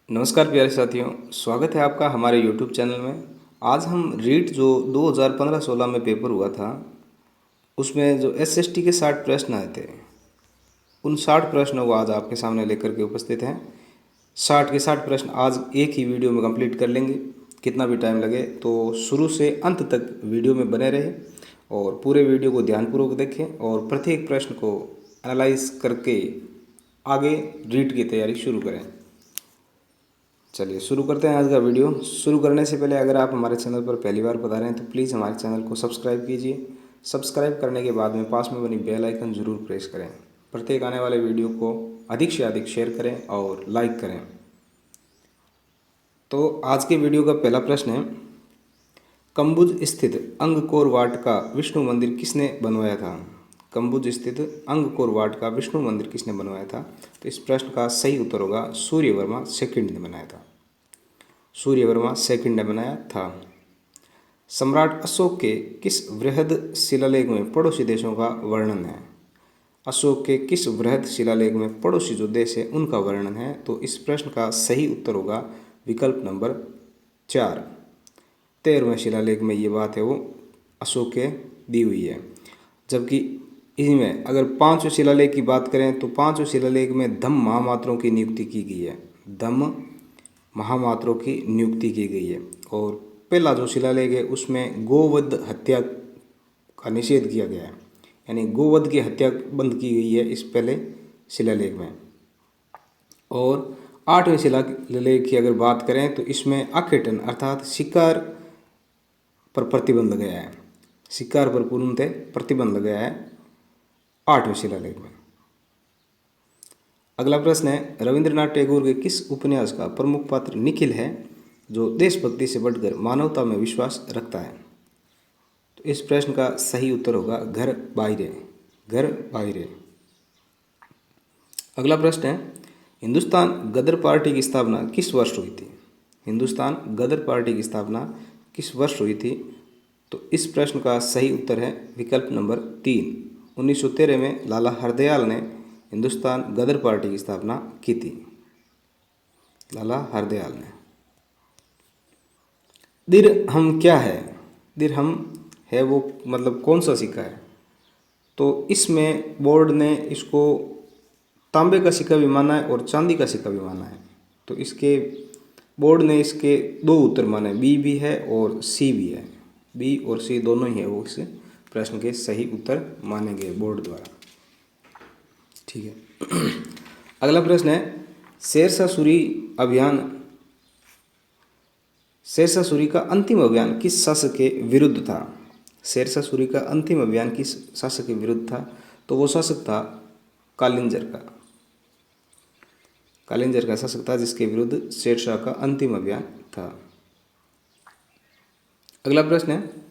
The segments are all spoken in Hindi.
नमस्कार प्यारे साथियों, स्वागत है आपका हमारे YouTube चैनल में। आज हम रीट जो 2015-16 में पेपर हुआ था, उसमें जो एसएसटी के 60 प्रश्न आए थे, उन 60 प्रश्नों को आज आपके सामने लेकर के उपस्थित हैं। 60 के 60 प्रश्न आज एक ही वीडियो में कंप्लीट कर लेंगे, कितना भी टाइम लगे। तो शुरू से अंत तक वीडियो में बने रहे और पूरे वीडियो को ध्यानपूर्वक देखें और प्रत्येक प्रश्न को एनालाइज करके आगे रीट की तैयारी शुरू करें। चलिए शुरू करते हैं आज का वीडियो। शुरू करने से पहले अगर आप हमारे चैनल पर पहली बार पधारे हैं तो प्लीज़ हमारे चैनल को सब्सक्राइब कीजिए। सब्सक्राइब करने के बाद में पास में बनी बेल आइकन ज़रूर प्रेस करें। प्रत्येक आने वाले वीडियो को अधिक से अधिक शेयर करें और लाइक करें। तो आज के वीडियो का पहला प्रश्न है, कंबुज स्थित अंगकोर वाट का विष्णु मंदिर किसने बनवाया था? कंबुज स्थित अंगकोर वाट का विष्णु मंदिर किसने बनवाया था? तो इस प्रश्न का सही उत्तर होगा सूर्यवर्मा सेकंड ने बनाया था। सूर्यवर्मा सेकंड ने बनाया था। सम्राट अशोक के किस वृहद शिलालेख में पड़ोसी देशों का वर्णन है? अशोक के किस वृहद शिलालेख में पड़ोसी जो देश है उनका वर्णन है? तो इस प्रश्न का सही उत्तर होगा विकल्प नंबर 4। 13वें शिलालेख में ये बात है वो अशोक के दी हुई है। जबकि इनमें अगर 5वें शिलालेख की बात करें तो 5वें शिलालेख में धम्म महामात्रों की नियुक्ति की गई है। धम्म महामात्रों की नियुक्ति की गई है। और पहला जो शिलालेख है उसमें गोवध हत्या का निषेध किया गया है, यानी गोवध की हत्या बंद की गई है इस पहले शिलालेख में। और 8वें शिलालेख की अगर बात करें तो इसमें आखेटन अर्थात शिकार पर प्रतिबंध लगाया है। शिकार पर पूर्णतः प्रतिबंध लगाया है 8वें शिलालेख में। अगला प्रश्न है, रविंद्रनाथ टैगोर के किस उपन्यास का प्रमुख पात्र निखिल है जो देशभक्ति से बढ़कर मानवता में विश्वास रखता है? तो इस प्रश्न का सही उत्तर होगा घर बाहिरे। घर बाहिरे। अगला प्रश्न है, हिंदुस्तान गदर पार्टी की स्थापना किस वर्ष हुई थी? हिंदुस्तान गदर पार्टी की स्थापना किस वर्ष हुई थी? तो इस प्रश्न का सही उत्तर है विकल्प नंबर 3। 1913 में लाला हरदयाल ने हिंदुस्तान गदर पार्टी की स्थापना की थी। लाला हरदयाल ने। दिरहम क्या है? दिरहम है वो मतलब कौन सा सिक्का है? तो इसमें बोर्ड ने इसको तांबे का सिक्का भी माना है और चांदी का सिक्का भी माना है। तो इसके बोर्ड ने इसके दो उत्तर माने, बी भी है और सी भी है। बी और सी दोनों ही है वो इस प्रश्न के सही उत्तर माने गए बोर्ड द्वारा। ठीक है। अगला प्रश्न है, शेरशाह सूरी अभियान, शेरशाह सूरी का अंतिम अभियान किस शासक के विरुद्ध था? शेरशाह सूरी का अंतिम अभियान किस शासक के विरुद्ध था? तो वो शासक था कालिंजर का। कालिंजर का शासक था जिसके विरुद्ध शेरशाह का अंतिम अभियान था। अगला प्रश्न है,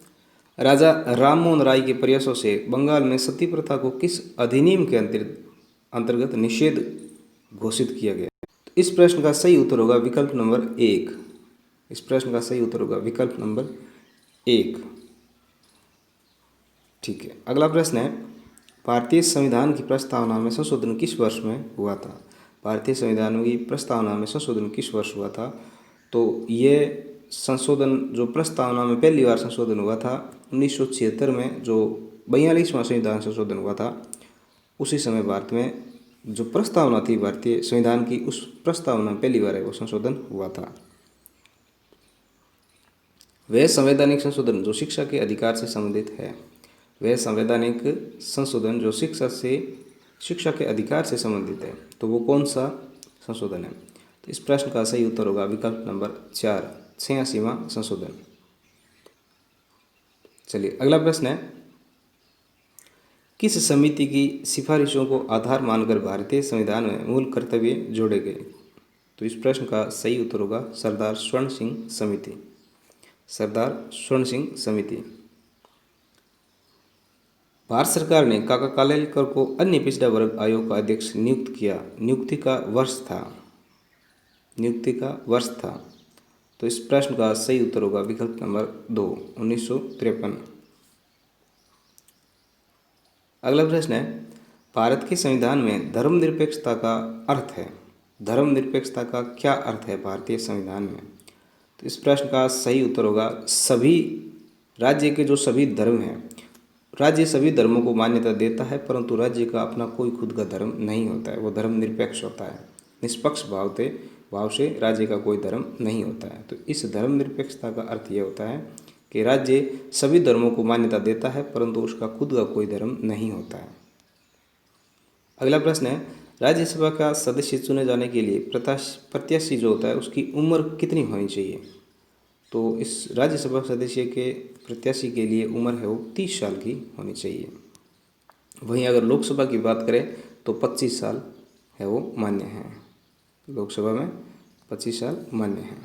राजा राममोहन राय के प्रयासों से बंगाल में सती प्रथा को किस अधिनियम के अंतर्गत निषेध घोषित किया गया? तो इस प्रश्न का सही उत्तर होगा विकल्प नंबर 1। इस प्रश्न का सही उत्तर होगा विकल्प नंबर 1। ठीक है। अगला प्रश्न है, भारतीय संविधान की प्रस्तावना में संशोधन किस वर्ष में हुआ था? भारतीय संविधान की प्रस्तावना में संशोधन किस वर्ष हुआ था? तो ये संशोधन जो प्रस्तावना में पहली बार संशोधन हुआ था 1976 में, जो 42वां संविधान संशोधन हुआ था, उसी समय भारत में जो प्रस्तावना थी भारतीय संविधान की, उस प्रस्तावना में पहली बार वो संशोधन हुआ था। वह संवैधानिक संशोधन जो शिक्षा के अधिकार से संबंधित है। वह संवैधानिक संशोधन जो शिक्षा के अधिकार से संबंधित है, तो वो कौन सा संशोधन है? तो इस प्रश्न का सही उत्तर होगा विकल्प नंबर 4, 86वां संशोधन। चलिए अगला प्रश्न है, किस समिति की सिफारिशों को आधार मानकर भारतीय संविधान में मूल कर्तव्य जोड़े गए? तो इस प्रश्न का सही उत्तर होगा सरदार स्वर्ण सिंह समिति। सरदार स्वर्ण सिंह समिति। भारत सरकार ने काका कालेलकर को अन्य पिछड़ा वर्ग आयोग का अध्यक्ष नियुक्त किया। नियुक्ति का वर्ष था। नियुक्ति का वर्ष था। तो इस प्रश्न का सही उत्तर होगा विकल्प नंबर 2, 1953। अगला प्रश्न है, भारत के संविधान में धर्मनिरपेक्षता का अर्थ है। धर्मनिरपेक्षता का क्या अर्थ है भारतीय संविधान में? तो इस प्रश्न का सही उत्तर होगा सभी राज्य के जो सभी धर्म हैं, राज्य सभी धर्मों को मान्यता देता है, परंतु राज्य का अपना कोई खुद का धर्म नहीं होता है, वो धर्मनिरपेक्ष होता है। निष्पक्ष भाव से राज्य का कोई धर्म नहीं होता है। तो इस धर्मनिरपेक्षता का अर्थ ये होता है कि राज्य सभी धर्मों को मान्यता देता है, परंतु उसका खुद का कोई धर्म नहीं होता है। अगला प्रश्न है, राज्यसभा का सदस्य चुने जाने के लिए प्रत्याशी जो होता है उसकी उम्र कितनी होनी चाहिए? तो इस राज्यसभा सदस्य के प्रत्याशी के लिए उम्र है वो 30 साल की होनी चाहिए। वहीं अगर लोकसभा की बात करें तो 25 साल है वो मान्य है। लोकसभा में 25 साल मान्य है।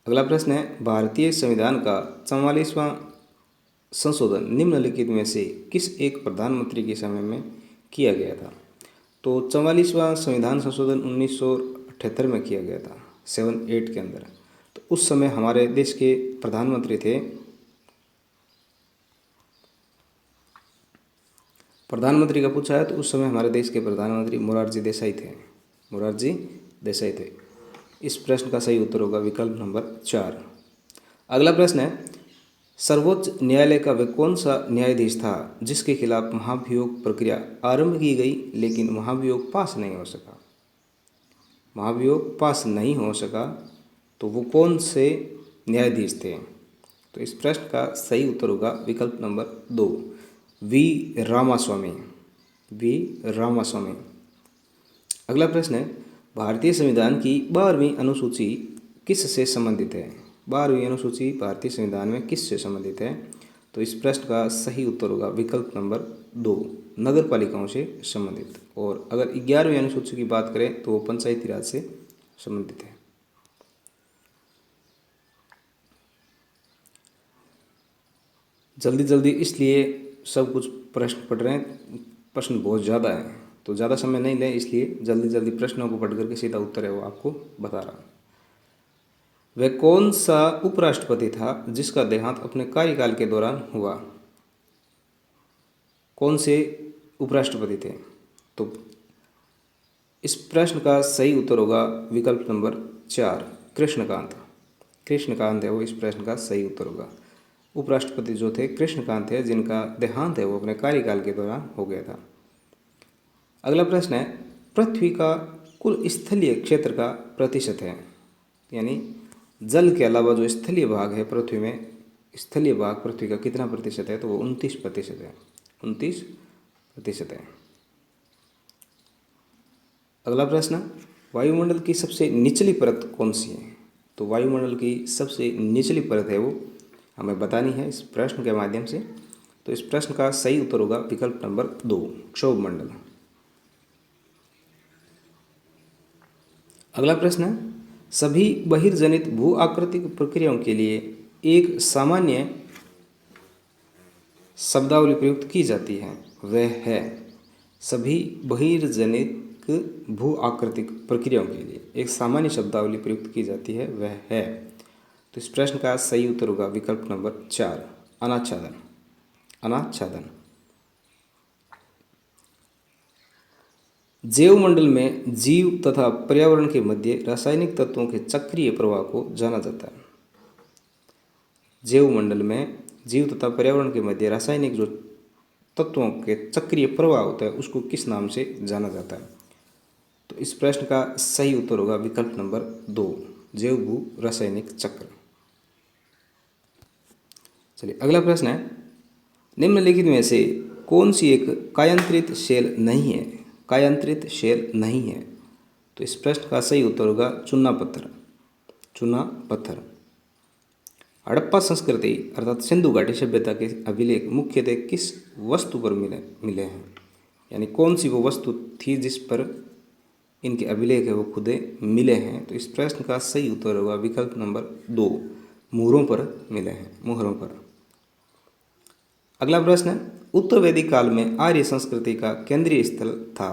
अगला प्रश्न है, भारतीय संविधान का 44वां संशोधन निम्नलिखित में से किस एक प्रधानमंत्री के समय में किया गया था? तो 44वां संविधान संशोधन 1978 में किया गया था, 78 के अंदर। तो उस समय हमारे देश के प्रधानमंत्री थे, प्रधानमंत्री का पूछा है तो उस समय हमारे देश के प्रधानमंत्री मोरारजी देसाई थे। मोरारजी देसाई थे। इस प्रश्न का सही उत्तर होगा विकल्प नंबर 4। अगला प्रश्न है, सर्वोच्च न्यायालय का वह कौन सा न्यायाधीश था जिसके खिलाफ महाभियोग प्रक्रिया आरंभ की गई लेकिन महाभियोग पास नहीं हो सका? महाभियोग पास नहीं हो सका तो वो कौन से न्यायाधीश थे? तो इस प्रश्न का सही उत्तर होगा विकल्प number 2, V Ramaswamy. V Ramaswamy. अगला प्रश्न है, भारतीय संविधान की 12वीं अनुसूची किस से संबंधित है? 12वीं अनुसूची भारतीय संविधान में किस से संबंधित है? तो इस प्रश्न का सही उत्तर होगा विकल्प नंबर 2, नगर पालिकाओं से संबंधित। और अगर 11वीं अनुसूची की बात करें तो वो पंचायती राज से संबंधित है। जल्दी जल्दी इसलिए सब कुछ प्रश्न पढ़ रहे हैं, प्रश्न बहुत ज़्यादा है तो ज़्यादा समय नहीं लें, इसलिए जल्दी जल्दी प्रश्नों को पढ़ करके सीधा उत्तर है वो आपको बता रहा हूँ। वह कौन सा उपराष्ट्रपति था जिसका देहांत अपने कार्यकाल के दौरान हुआ? कौन से उपराष्ट्रपति थे? तो इस प्रश्न का सही उत्तर होगा विकल्प नंबर 4, कृष्णकांत। कृष्णकांत है वो इस प्रश्न का सही उत्तर होगा। उपराष्ट्रपति जो थे कृष्णकांत है, जिनका देहांत है वो अपने कार्यकाल के दौरान हो गया था। अगला प्रश्न है, पृथ्वी का कुल स्थलीय क्षेत्र का प्रतिशत है, यानी जल के अलावा जो स्थलीय भाग है पृथ्वी में, स्थलीय भाग पृथ्वी का कितना प्रतिशत है? तो वो 29% है। 29% है। अगला प्रश्न, वायुमंडल की सबसे निचली परत कौन सी है? तो वायुमंडल की सबसे निचली परत है वो हमें बतानी है इस प्रश्न के माध्यम से। तो इस प्रश्न का सही उत्तर होगा विकल्प नंबर 2, क्षोभ मंडल। अगला प्रश्न है, सभी बहिर्जनित भू आकृतिक प्रक्रियाओं के लिए एक सामान्य शब्दावली प्रयुक्त की जाती है, वह है? सभी बहिर्जनित भू आकृतिक प्रक्रियाओं के लिए एक सामान्य शब्दावली प्रयुक्त की जाती है, वह है? तो इस प्रश्न का सही उत्तर होगा विकल्प नंबर 4, अनाच्छादन। अनाच्छादन। जैव मंडल में जीव तथा पर्यावरण के मध्य रासायनिक तत्वों के चक्रीय प्रवाह को जाना जाता है। जैव मंडल में जीव तथा पर्यावरण के मध्य रासायनिक जो तत्वों के चक्रीय प्रवाह होता है उसको किस नाम से जाना जाता है? तो इस प्रश्न का सही उत्तर होगा विकल्प नंबर 2, जैव भू रासायनिक चक्र। चलिए अगला प्रश्न है, निम्नलिखित में से कौन सी एक कायांतरित शेल नहीं है? कायांतरित शेल नहीं है। तो इस प्रश्न का सही उत्तर होगा चूना पत्थर। चूना पत्थर। हड़प्पा संस्कृति अर्थात सिंधु घाटी सभ्यता के अभिलेख मुख्यतः किस वस्तु पर मिले हैं? यानी कौन सी वो वस्तु थी जिस पर इनके अभिलेख है वो खुदे मिले हैं? तो इस प्रश्न का सही उत्तर होगा विकल्प नंबर 2, मुहरों पर मिले हैं। मुहरों पर। अगला प्रश्न है, उत्तर वैदिक काल में आर्य संस्कृति का केंद्रीय स्थल था।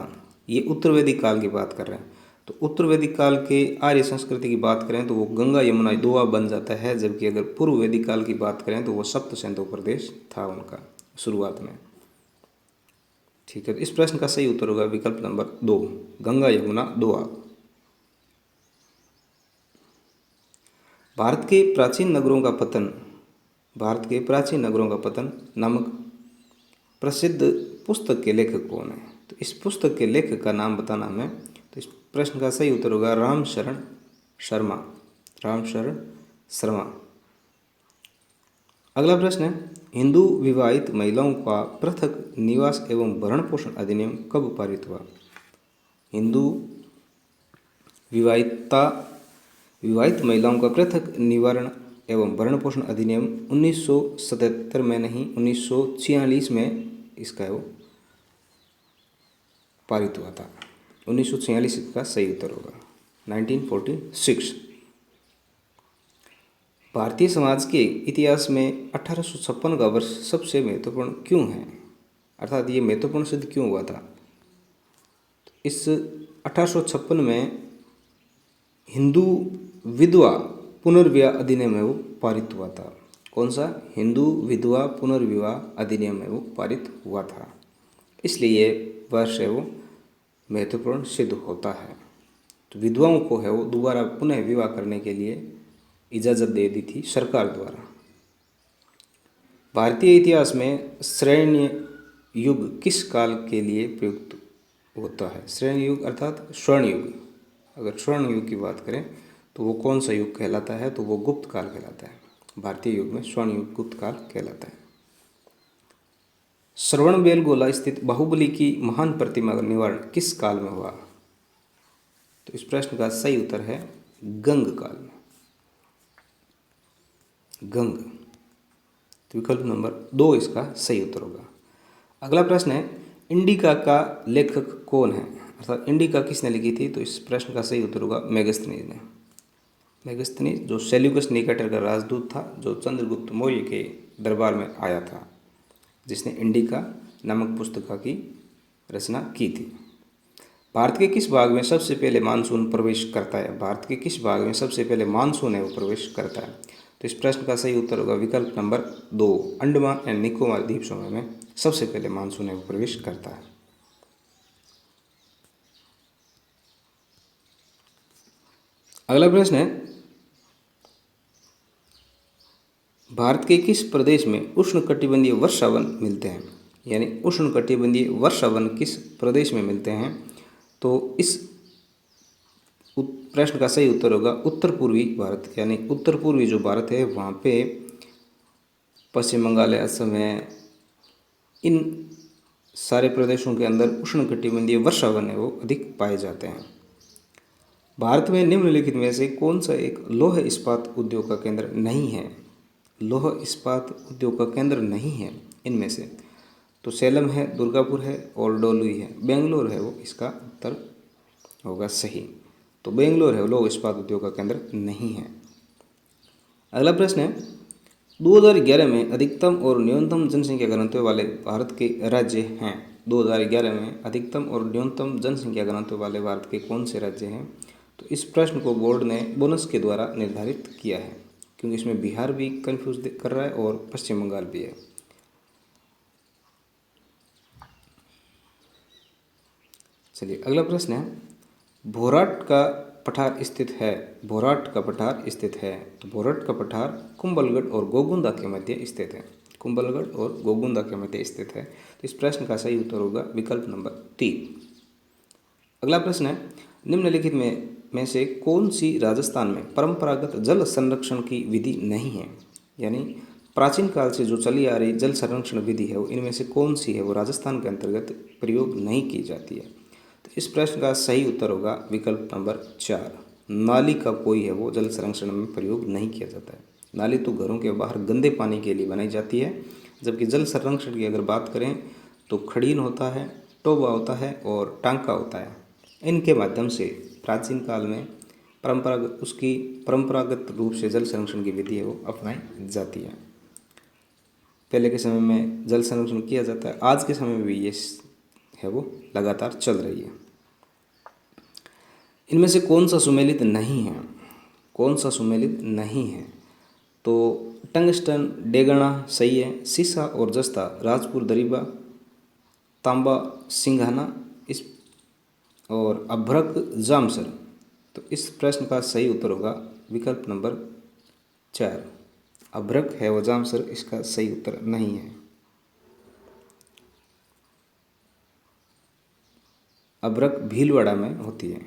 ये उत्तर वैदिक काल की बात कर रहे हैं। तो उत्तर वैदिक काल के आर्य संस्कृति की बात करें तो वो गंगा यमुना दोआ बन जाता है, जबकि अगर पूर्व वैदिक काल की बात करें तो वो सप्त सिंधु प्रदेश था उनका शुरुआत में। ठीक है, तो इस प्रश्न का सही उत्तर होगा विकल्प नंबर 2, गंगा यमुना दोआ। भारत के प्राचीन नगरों का पतन, भारत के प्राचीन नगरों का पतन नामक प्रसिद्ध पुस्तक के लेखक कौन है? तो इस पुस्तक के लेखक का नाम बताना हमें। तो इस प्रश्न का सही उत्तर होगा रामशरण शर्मा, रामशरण शर्मा। अगला प्रश्न है, हिंदू विवाहित महिलाओं का पृथक निवास एवं भरण पोषण अधिनियम कब पारित हुआ? हिंदू विवाहित महिलाओं का पृथक निवारण एवं भरण पोषण अधिनियम 1977 में नहीं 1946 में इसका वो पारित हुआ था। 1946 इसका सही उत्तर होगा, 1946। भारतीय समाज के इतिहास में 1856 का वर्ष सबसे महत्वपूर्ण क्यों है? अर्थात ये महत्वपूर्ण सिद्ध क्यों हुआ था? इस 1856 में हिंदू विधवा पुनर्विवाह अधिनियम है वो पारित हुआ था। कौन सा? हिंदू विधवा पुनर्विवाह अधिनियम है वो पारित हुआ था, इसलिए ये वर्ष है वो महत्वपूर्ण सिद्ध होता है। तो विधवाओं को है वो दोबारा पुनः विवाह करने के लिए इजाज़त दे दी थी सरकार द्वारा। भारतीय इतिहास में श्रेणी युग किस काल के लिए प्रयुक्त होता है? श्रेणी युग अर्थात स्वर्ण युग। अगर स्वर्ण युग की बात करें तो वो कौन सा युग कहलाता है? तो वो गुप्त काल कहलाता है। भारतीय युग में स्वर्ण युग गुप्त काल कहलाता है। श्रवणबेलगोला स्थित बाहुबली की महान प्रतिमा का निर्माण किस काल में हुआ? तो इस प्रश्न का सही उत्तर है गंग काल में, गंग। तो विकल्प नंबर 2 इसका सही उत्तर होगा। अगला प्रश्न है, इंडिका का लेखक कौन है? अर्थात इंडिका किसने लिखी थी? तो इस प्रश्न का सही उत्तर होगा मेगस्थनीज ने। मेगस्थनीज जो सेल्यूकस निकेटर का राजदूत था, जो चंद्रगुप्त मौर्य के दरबार में आया था, जिसने इंडिका नामक पुस्तिका की रचना की थी। भारत के किस भाग में सबसे पहले मानसून प्रवेश करता है? भारत के किस भाग में सबसे पहले मानसून है वो प्रवेश करता है? तो इस प्रश्न का सही उत्तर होगा विकल्प नंबर 2, अंडमान एंड निकोबार द्वीप समूह में सबसे पहले मानसून है वो प्रवेश करता है। अगला प्रश्न है, भारत के किस प्रदेश में उष्णकटिबंधीय वर्षावन मिलते हैं? यानी उष्णकटिबंधीय वर्षावन किस प्रदेश में मिलते हैं? तो इस प्रश्न का सही उत्तर होगा उत्तर पूर्वी भारत, यानी उत्तर पूर्वी जो भारत है वहाँ पे पश्चिम बंगाल है, असम है, इन सारे प्रदेशों के अंदर उष्णकटिबंधीय वर्षावन है वो अधिक पाए जाते हैं। भारत में निम्नलिखित में से कौन सा एक लौह इस्पात उद्योग का केंद्र नहीं है? लौह इस्पात उद्योग का केंद्र नहीं है इनमें से। तो सेलम है, दुर्गापुर है और डोलुई है। बेंगलोर है वो इसका उत्तर होगा सही। तो बेंगलोर है लौह इस्पात उद्योग का केंद्र नहीं है। अगला प्रश्न है, 2011 में अधिकतम और न्यूनतम जनसंख्या घनत्व वाले भारत के राज्य हैं? 2011 में अधिकतम और न्यूनतम जनसंख्या घनत्व वाले भारत के कौन से राज्य हैं? तो इस प्रश्न को बोर्ड ने बोनस के द्वारा निर्धारित किया है, क्योंकि इसमें बिहार भी कंफ्यूज कर रहा है और पश्चिम बंगाल भी है। चलिए अगला प्रश्न है, भोराट का पठार स्थित है? भोराट का पठार स्थित है। तो भोराट का पठार कुंभलगढ़ और गोगुंदा के मध्य स्थित है। कुंभलगढ़ और गोगुंदा के मध्य स्थित है। तो इस प्रश्न का सही उत्तर होगा विकल्प नंबर 3। अगला प्रश्न है, निम्नलिखित में से कौन सी राजस्थान में परंपरागत जल संरक्षण की विधि नहीं है? यानी प्राचीन काल से जो चली आ रही जल संरक्षण विधि है वो इनमें से कौन सी है वो राजस्थान के अंतर्गत प्रयोग नहीं की जाती है? तो इस प्रश्न का सही उत्तर होगा विकल्प नंबर 4, नाली का कोई है वो जल संरक्षण में प्रयोग नहीं किया जाता है। नाली तो घरों के बाहर गंदे पानी के लिए बनाई जाती है, जबकि जल संरक्षण की अगर बात करें तो खड़ीन होता है, टोबा होता है और टांका होता है। इनके माध्यम से प्राचीन काल में परंपरागत रूप से जल संरक्षण की विधि है वो अपनाई जाती है। पहले के समय में जल संरक्षण किया जाता है, आज के समय में भी ये है वो लगातार चल रही है। इनमें से कौन सा सुमेलित नहीं है? कौन सा सुमेलित नहीं है? तो टंगस्टन, डेगना सही है। सीसा और जस्ता राजपुर दरीबा तांबा सिंघाना इस और अभ्रक जामसर। तो इस प्रश्न का सही उत्तर होगा विकल्प नंबर 4। अभ्रक है वो जामसर इसका सही उत्तर नहीं है। अभ्रक भीलवाड़ा में होती है।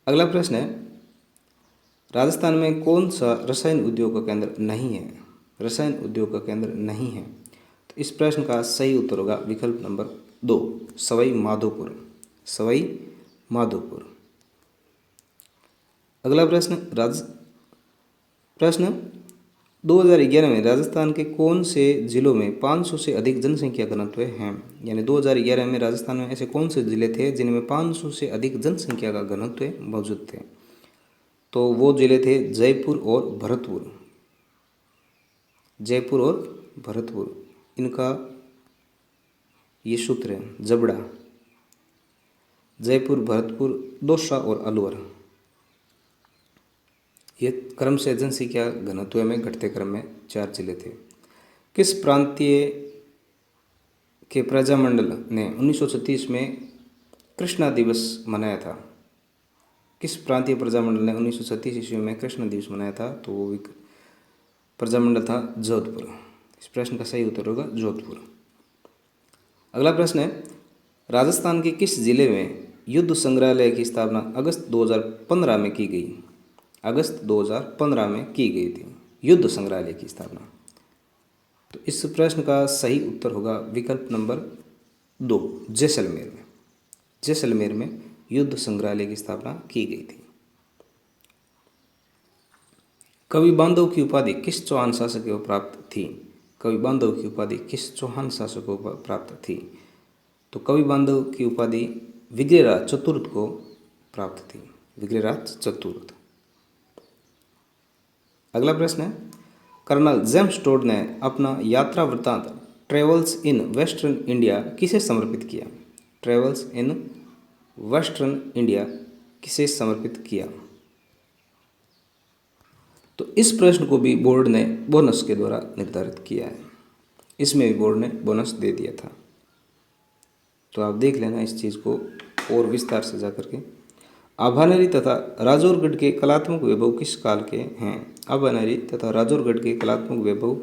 अगला प्रश्न है, राजस्थान में कौन सा रसायन उद्योग का केंद्र नहीं है? रसायन उद्योग का केंद्र नहीं है। तो इस प्रश्न का सही उत्तर होगा विकल्प नंबर 2, सवाई माधोपुर। सवाई माधोपुर। अगला प्रश्न, प्रश्न 2011 में राजस्थान के कौन से जिलों में 500 से अधिक जनसंख्या घनत्व हैं? यानी 2011 में राजस्थान में ऐसे कौन से जिले थे जिनमें 500 से अधिक जनसंख्या का घनत्व मौजूद थे? तो वो जिले थे जयपुर और भरतपुर। जयपुर और भरतपुर, इनका ये सूत्र है जबड़ा। जयपुर, भरतपुर, दौसा और अलवर, ये क्रम से जनसंख्या घनत्व में घटते क्रम में 4 जिले थे। किस प्रांतीय के प्रजामंडल ने 1936 में कृष्णा दिवस मनाया था? किस प्रांतीय प्रजामंडल ने 1936 ईस्वी में कृष्ण दिवस मनाया था? तो वो प्रजामंडल था जोधपुर। इस प्रश्न का सही उत्तर होगा जोधपुर। अगला प्रश्न है, राजस्थान के किस जिले में युद्ध संग्रहालय की स्थापना अगस्त 2015 में की गई? अगस्त 2015 में की गई थी युद्ध संग्रहालय की स्थापना। तो इस प्रश्न का सही उत्तर होगा विकल्प नंबर 2, जैसलमेर में। जैसलमेर में युद्ध संग्रहालय की स्थापना की गई थी। कवि बांधव की उपाधि किस चौहान शासक को प्राप्त थी? कवि बांधव की उपाधि किस चौहान शासक को प्राप्त थी? तो कवि बांधव की उपाधि विग्रहराज चतुर्थ को प्राप्त थी। विग्रहराज चतुर्थ। अगला प्रश्न है, कर्नल जेम्स टोड ने अपना यात्रा वृत्तांत ट्रेवल्स इन वेस्टर्न इंडिया किसे समर्पित किया? ट्रेवल्स इन वेस्टर्न इंडिया किसे समर्पित किया? तो इस प्रश्न को भी बोर्ड ने बोनस के द्वारा निर्धारित किया है। इसमें भी बोर्ड ने बोनस दे दिया था, तो आप देख लेना इस चीज़ को और विस्तार से जा करके। आभानरी तथा राजौरगढ़ के कलात्मक वैभव किस काल के हैं? आभानरी तथा राजौरगढ़ के कलात्मक वैभव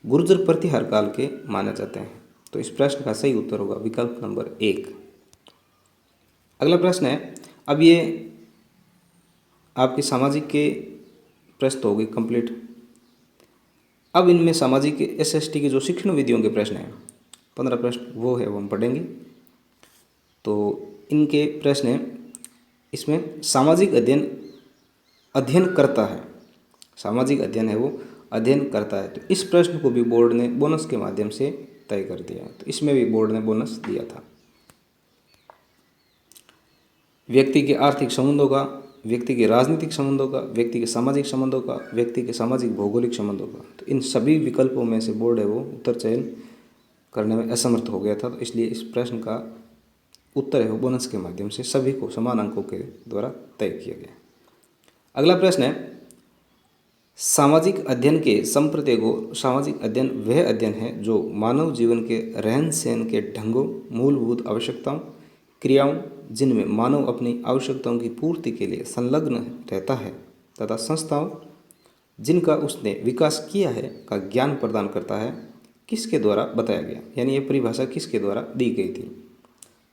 गुर्जर प्रतिहार काल के माने जाते हैं। तो इस प्रश्न का सही उत्तर होगा विकल्प नंबर 1। अगला प्रश्न है, अब ये आपके सामाजिक के प्रश्न तो हो गए कंप्लीट। अब इनमें सामाजिक SST के जो शिक्षण विधियों के प्रश्न हैं 15 प्रश्न, वो है वो हम पढ़ेंगे। तो इनके प्रश्न हैं, इसमें सामाजिक अध्ययन करता है। सामाजिक अध्ययन है वो अध्ययन करता है। तो इस प्रश्न को भी बोर्ड ने बोनस के माध्यम से तय कर दिया है। तो इसमें भी बोर्ड ने बोनस दिया था। व्यक्ति के आर्थिक संबंधों का, व्यक्ति के राजनीतिक संबंधों का, व्यक्ति के सामाजिक संबंधों का, व्यक्ति के सामाजिक भौगोलिक संबंधों का, तो इन सभी विकल्पों में से बोर्ड है वो उत्तर चयन करने में असमर्थ हो गया था। तो इसलिए इस प्रश्न का उत्तर है वो बोनस के माध्यम से सभी को समान अंकों के द्वारा तय किया गया। अगला प्रश्न है, सामाजिक अध्ययन के संप्रत्यय को सामाजिक अध्ययन वह अध्ययन है जो मानव जीवन के रहन सहन के ढंगों, मूलभूत आवश्यकताओं, क्रियाओं जिनमें मानव अपनी आवश्यकताओं की पूर्ति के लिए संलग्न रहता है तथा संस्थाओं जिनका उसने विकास किया है का ज्ञान प्रदान करता है, किसके द्वारा बताया गया? यानी यह परिभाषा किसके द्वारा दी गई थी?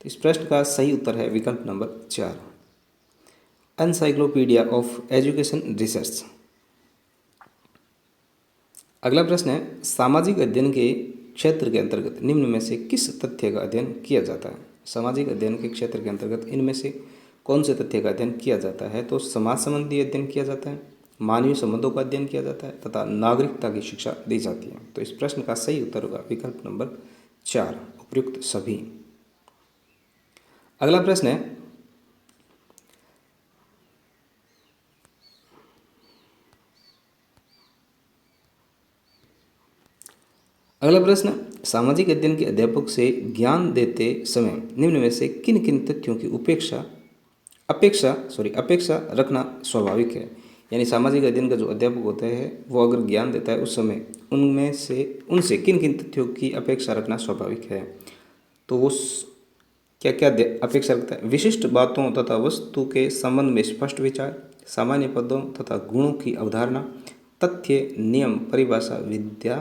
तो इस प्रश्न का सही उत्तर है विकल्प number 4, encyclopedia of education research. अगला प्रश्न है, सामाजिक अध्ययन के क्षेत्र के अंतर्गत निम्न में से किस तथ्य का अध्ययन किया जाता है? सामाजिक अध्ययन के क्षेत्र के अंतर्गत इनमें से कौन से तथ्य का अध्ययन किया जाता है? तो समाज संबंधी अध्ययन किया जाता है, मानवीय संबंधों का अध्ययन किया जाता है तथा नागरिकता की शिक्षा दी जाती है। तो इस प्रश्न का सही उत्तर होगा विकल्प नंबर 4, उपयुक्त सभी। अगला प्रश्न है, अगला प्रश्न, सामाजिक अध्ययन के अध्यापक से ज्ञान देते समय निम्न में से किन किन तथ्यों की अपेक्षा रखना स्वाभाविक है? यानी सामाजिक अध्ययन का जो अध्यापक होता है वो अगर ज्ञान देता है उस समय उनसे किन किन तथ्यों की अपेक्षा रखना स्वाभाविक है। तो वो क्या क्या अपेक्षा रखता है? विशिष्ट बातों तथा वस्तु के संबंध में स्पष्ट विचार, सामान्य पदों तथा गुणों की अवधारणा, तथ्य, नियम, परिभाषा, विद्या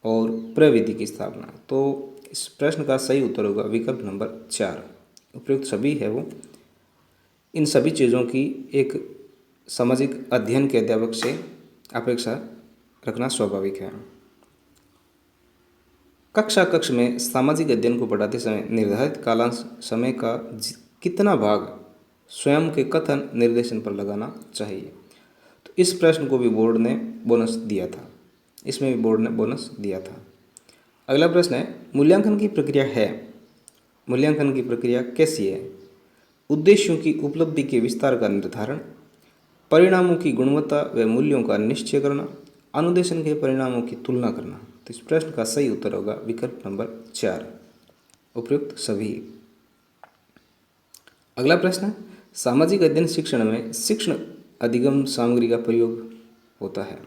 और प्रविधि की स्थापना। तो इस प्रश्न का सही उत्तर होगा विकल्प नंबर 4। उपयुक्त सभी है वो। इन सभी चीज़ों की एक सामाजिक अध्ययन के अध्यापक से अपेक्षा रखना स्वाभाविक है। कक्ष में सामाजिक अध्ययन को पढ़ाते समय निर्धारित कालांश समय का कितना भाग स्वयं के कथन निर्देशन पर लगाना चाहिए? तो इस प्रश्न को भी बोर्ड ने बोनस दिया था, इसमें भी बोर्ड ने बोनस दिया था। अगला प्रश्न है, मूल्यांकन की प्रक्रिया है। मूल्यांकन की प्रक्रिया कैसी है? उद्देश्यों की उपलब्धि के विस्तार का निर्धारण, परिणामों की गुणवत्ता व मूल्यों का निश्चय करना, अनुदेशन के परिणामों की तुलना करना। तो इस प्रश्न का सही उत्तर होगा विकल्प नंबर 4, उपयुक्त सभी। अगला प्रश्न, सामाजिक अध्ययन शिक्षण में शिक्षण अधिगम सामग्री का प्रयोग होता है।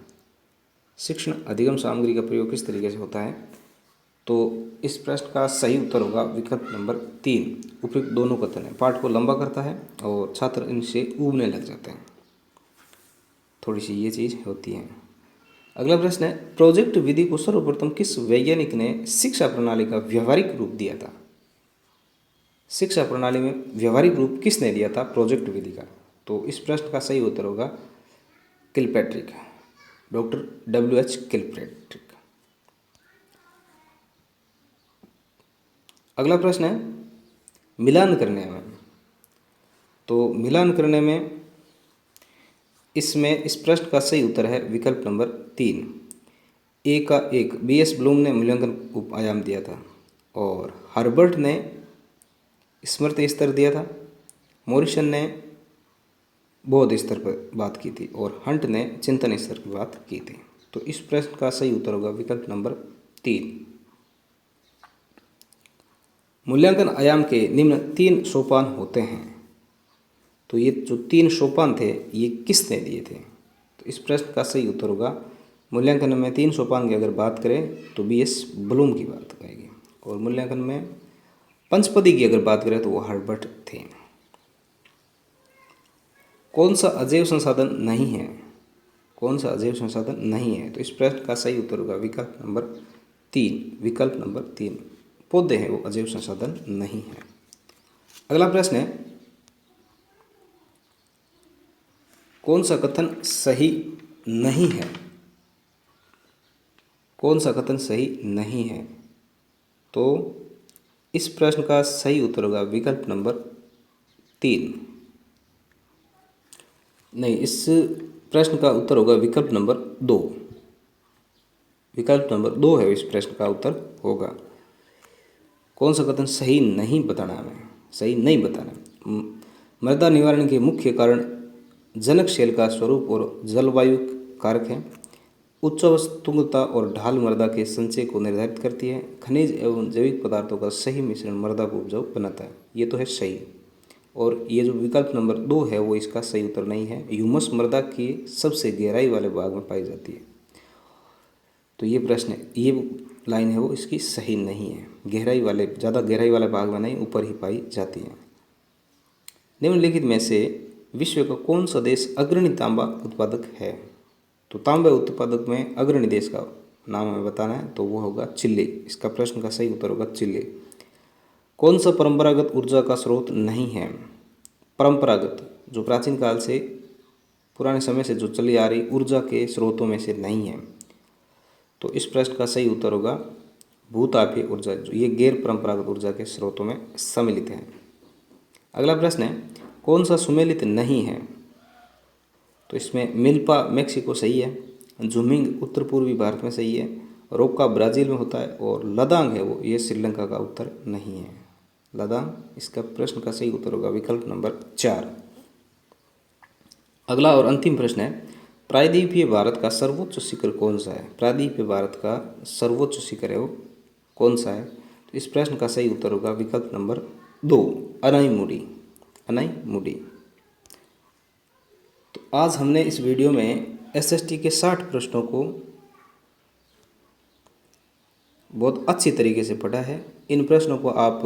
शिक्षण अधिगम सामग्री का प्रयोग किस तरीके से होता है? तो इस प्रश्न का सही उत्तर होगा विकल्प नंबर 3, उपयुक्त दोनों कथन है। पाठ को लंबा करता है और छात्र इनसे ऊबने लग जाते हैं, थोड़ी सी ये चीज़ होती है। अगला प्रश्न है, प्रोजेक्ट विधि को सर्वप्रथम किस वैज्ञानिक ने शिक्षा प्रणाली का व्यवहारिक रूप दिया था? शिक्षा प्रणाली में व्यवहारिक रूप किसने दिया था प्रोजेक्ट विधि का? तो इस प्रश्न का सही उत्तर होगा किलपैट्रिक, डॉक्टर WH किलपैट्रिक। अगला प्रश्न है, मिलान करने में। तो मिलान करने में इसमें इस प्रश्न का सही उत्तर है विकल्प नंबर 3, ए का 1। BS ब्लूम ने मूल्यांकन उप आयाम दिया था और हर्बर्ट ने स्मृति स्तर दिया था, मॉरिसन ने बोध स्तर पर बात की थी और हंट ने चिंतन स्तर की बात की थी। तो इस प्रश्न का सही उत्तर होगा विकल्प नंबर 3। मूल्यांकन आयाम के निम्न 3 सोपान होते हैं। तो ये जो 3 सोपान थे ये किसने दिए थे? तो इस प्रश्न का सही उत्तर होगा, मूल्यांकन में 3 सोपान की अगर बात करें तो BS ब्लूम की बात आएगी और मूल्यांकन में पंचपदी की अगर बात करें तो वो हर्बर्ट थे। कौन सा अजैव संसाधन नहीं है? कौन सा अजैव संसाधन नहीं है? तो इस प्रश्न का सही उत्तर होगा विकल्प नंबर 3, विकल्प नंबर 3। पौधे हैं वो अजैव संसाधन नहीं है। अगला प्रश्न है, कौन सा कथन सही नहीं है? कौन सा कथन सही नहीं है? तो इस प्रश्न का सही उत्तर होगा विकल्प नंबर 3। नहीं, इस प्रश्न का उत्तर होगा विकल्प नंबर 2। विकल्प नंबर 2 है इस प्रश्न का उत्तर होगा। कौन सा कथन सही नहीं बताना है? सही नहीं बताना। मृदा निवारण के मुख्य कारण जनकशैल का स्वरूप और जलवायु कारक है। उच्च वस्तुंगता और ढाल मृदा के संचय को निर्धारित करती है। खनिज एवं जैविक पदार्थों का सही मिश्रण मृदा को उपजाऊ बनाता है। ये तो है सही। और ये जो विकल्प नंबर 2 है वो इसका सही उत्तर नहीं है। ह्यूमस मृदा की सबसे गहराई वाले भाग में पाई जाती है। तो ये प्रश्न, ये लाइन है वो इसकी सही नहीं है। गहराई वाले, ज़्यादा गहराई वाले भाग में नहीं, ऊपर ही पाई जाती है। निम्नलिखित में से विश्व का कौन सा देश अग्रणी तांबा उत्पादक है? तो तांबा उत्पादक में अग्रणी देश का नाम हमें बताना है, तो वो होगा चिली। इसका प्रश्न का सही उत्तर होगा चिली। कौन सा परंपरागत ऊर्जा का स्रोत नहीं है? परंपरागत, जो प्राचीन काल से, पुराने समय से जो चली आ रही ऊर्जा के स्रोतों में से नहीं है। तो इस प्रश्न का सही उत्तर होगा भूतापीय ऊर्जा, जो ये गैर परंपरागत ऊर्जा के स्रोतों में सम्मिलित है। अगला प्रश्न है, कौन सा सुमेलित नहीं है? तो इसमें मिल्पा मेक्सिको सही है, झुमिंग उत्तर पूर्वी भारत में सही है, रोका ब्राज़ील में होता है और लदांग है वो, ये श्रीलंका का उत्तर नहीं है। लदांग, इसका प्रश्न का सही उत्तर होगा विकल्प नंबर 4। अगला और अंतिम प्रश्न है, प्रायद्वीपीय भारत का सर्वोच्च शिखर कौन सा है? प्रायद्वीपीय भारत का सर्वोच्च शिखर है वो कौन सा है? तो इस प्रश्न का सही उत्तर होगा विकल्प नंबर 2, अनाईमुडी। अनाईमुडी। तो आज हमने इस वीडियो में एसएसटी के 60 प्रश्नों को बहुत अच्छी तरीके से पढ़ा है। इन प्रश्नों को आप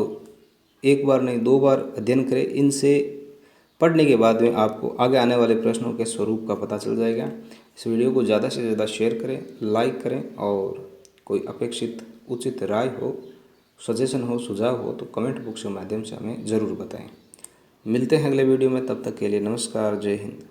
एक बार नहीं 2 बार अध्ययन करें। इनसे पढ़ने के बाद में आपको आगे आने वाले प्रश्नों के स्वरूप का पता चल जाएगा। इस वीडियो को ज़्यादा से ज़्यादा शेयर करें, लाइक करें और कोई अपेक्षित उचित राय हो, सजेशन हो, सुझाव हो तो कमेंट बॉक्स के माध्यम से हमें ज़रूर बताएं। मिलते हैं अगले वीडियो में, तब तक के लिए नमस्कार, जय हिंद।